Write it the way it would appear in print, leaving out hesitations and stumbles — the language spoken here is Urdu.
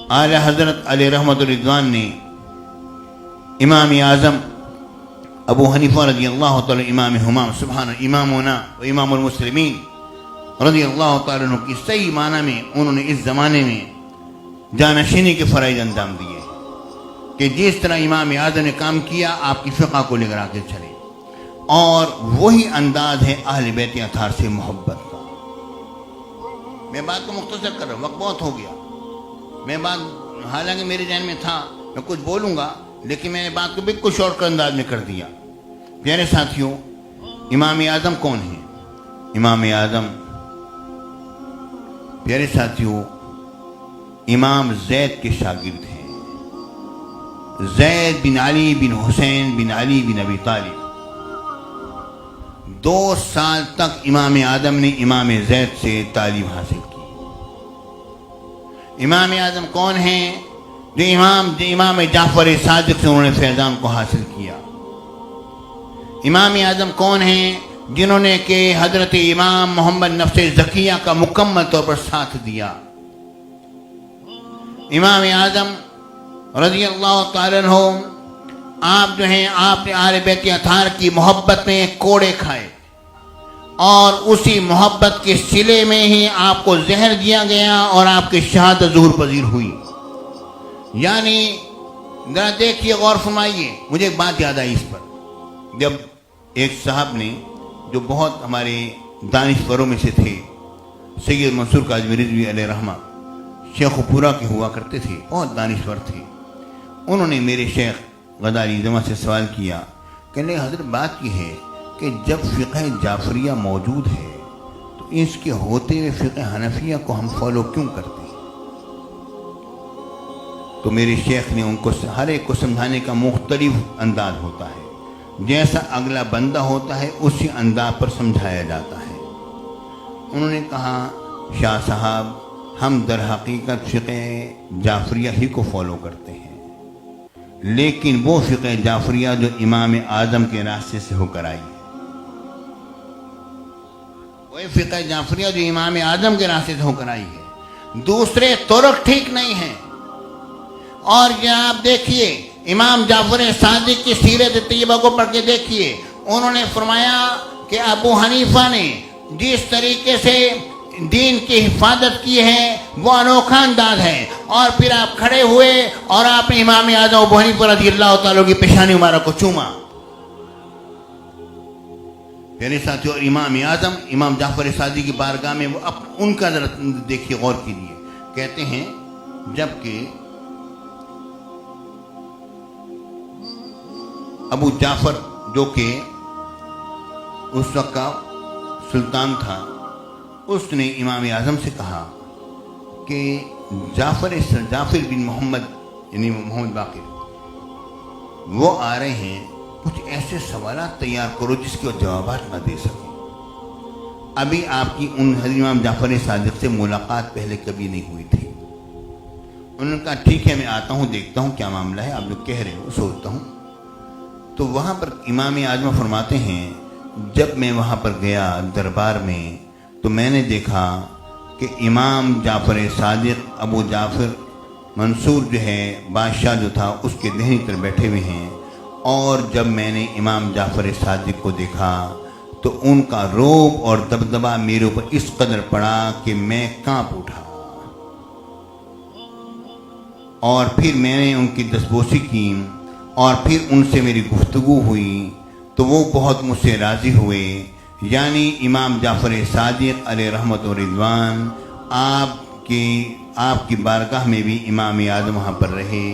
اعلی حضرت علیہ رحمت الرضوان نے امام اعظم ابو حنیفہ رضی اللہ تعالی امام ہمام سبحان امامنا و امام المسلمین رضی اللہ تعالیٰ عنہ کی صحیح معنی میں انہوں نے اس زمانے میں جانشینی کے فرائض انجام دیے کہ جس طرح امام اعظم نے کام کیا آپ کی فقہ کو لے کر آگے چلے، اور وہی انداز ہے اہل بیت اطہار سے محبت کا۔ میں بات کو مختصر کر رہا ہوں، وقت بہت ہو گیا۔ میں بات حالانکہ میرے ذہن میں تھا میں کچھ بولوں گا، لیکن میں نے بات کو بالکل شارٹ کٹ انداز میں کر دیا۔ پیارے ساتھیوں، امام اعظم کون ہیں؟ امام اعظم پیارے ساتھیوں امام زید کے شاگرد ہیں، زید بن علی بن حسین بن علی بن ابی طالب۔ 2 سال تک امام اعظم نے امام زید سے تعلیم حاصل کی۔ امام اعظم کون ہیں؟ جو امام جعفر صادق سے انہوں نے فیضان کو حاصل کیا۔ امام اعظم کون ہیں؟ جنہوں نے کہ حضرت امام محمد نفس زکیہ کا مکمل طور پر ساتھ دیا۔ امام اعظم رضی اللہ تعالیٰ عنہ آپ جو ہیں، آپ نے اہل بیت اطہار کی محبت میں کوڑے کھائے، اور اسی محبت کے صلے میں ہی آپ کو زہر دیا گیا اور آپ کی شہادت ظہور پذیر ہوئی۔ یعنی ذرا دیکھیے، غور فرمائیے، مجھے ایک بات یاد آئی اس پر۔ جب ایک صاحب نے جو بہت ہمارے دانشوروں میں سے تھے، سید منصور کاظمی رضوی علیہ رحمہ، شیخ پورا کے ہوا کرتے تھے، بہت دانشور تھے، انہوں نے میرے شیخ غزالی جمع سے سوال کیا کہ نہیں حضرت، بات یہ ہے کہ جب فقہ جعفریہ موجود ہے تو اس کے ہوتے ہوئے فقہ حنفیہ کو ہم فالو کیوں کرتے ہیں؟ تو میرے شیخ نے ان کو ہر ایک کو سمجھانے کا مختلف انداز ہوتا ہے، جیسا اگلا بندہ ہوتا ہے اسی انداز پر سمجھایا جاتا ہے۔ انہوں نے کہا شاہ صاحب، ہم در حقیقت فقہ جعفریہ ہی کو فالو کرتے ہیں، لیکن وہ فقہ جعفریہ جو امام اعظم کے راستے سے ہو کر آئی ہے، وہی فقہ جعفریہ جو امام اعظم کے راستے سے ہو کر آئی ہے، دوسرے طرق ٹھیک نہیں ہیں۔ اور یہ آپ دیکھیے، امام جعفر صادق کی سیرت طیبہ کو پڑھ کے دیکھیے، انہوں نے فرمایا کہ ابو حنیفہ نے جس طریقے سے دین کی حفاظت کی ہے وہ انوکھا انداز ہے، اور پھر آپ کھڑے ہوئے اور آپ نے امام اعظم ابو حنیفہ رضی اللہ تعالیٰ کی پیشانی مبارک کو چوما۔ پیارے ساتھیوں، امام اعظم امام جعفر صادق کی بارگاہ میں وہ ان کا ذرا دیکھیے، غور کیجیے۔ کہتے ہیں جبکہ ابو جعفر جو کہ اس وقت کا سلطان تھا، اس نے امام اعظم سے کہا کہ جعفر بن محمد یعنی محمد باقر وہ آ رہے ہیں، کچھ ایسے سوالات تیار کرو جس کے جوابات نہ دے سکیں۔ ابھی آپ کی ان حضرت امام جعفر صادق سے ملاقات پہلے کبھی نہیں ہوئی تھی۔ انہوں نے کہا ٹھیک ہے، میں آتا ہوں، دیکھتا ہوں کیا معاملہ ہے، آپ جو کہہ رہے ہو سوچتا ہوں۔ تو وہاں پر امام اعظم فرماتے ہیں جب میں وہاں پر گیا دربار میں تو میں نے دیکھا کہ امام جعفر صادق ابو جعفر منصور جو ہے بادشاہ جو تھا اس کے دہنی طرف بیٹھے ہوئے ہیں، اور جب میں نے امام جعفر صادق کو دیکھا تو ان کا روب اور دبدبہ میرے اوپر اس قدر پڑا کہ میں کانپ اٹھا، اور پھر میں نے ان کی دستبوسی کی اور پھر ان سے میری گفتگو ہوئی تو وہ بہت مجھ سے راضی ہوئے۔ یعنی امام جعفر صادق علیہ رحمت و رضوان آپ کی بارگاہ میں بھی امام اعظم وہاں پر رہے،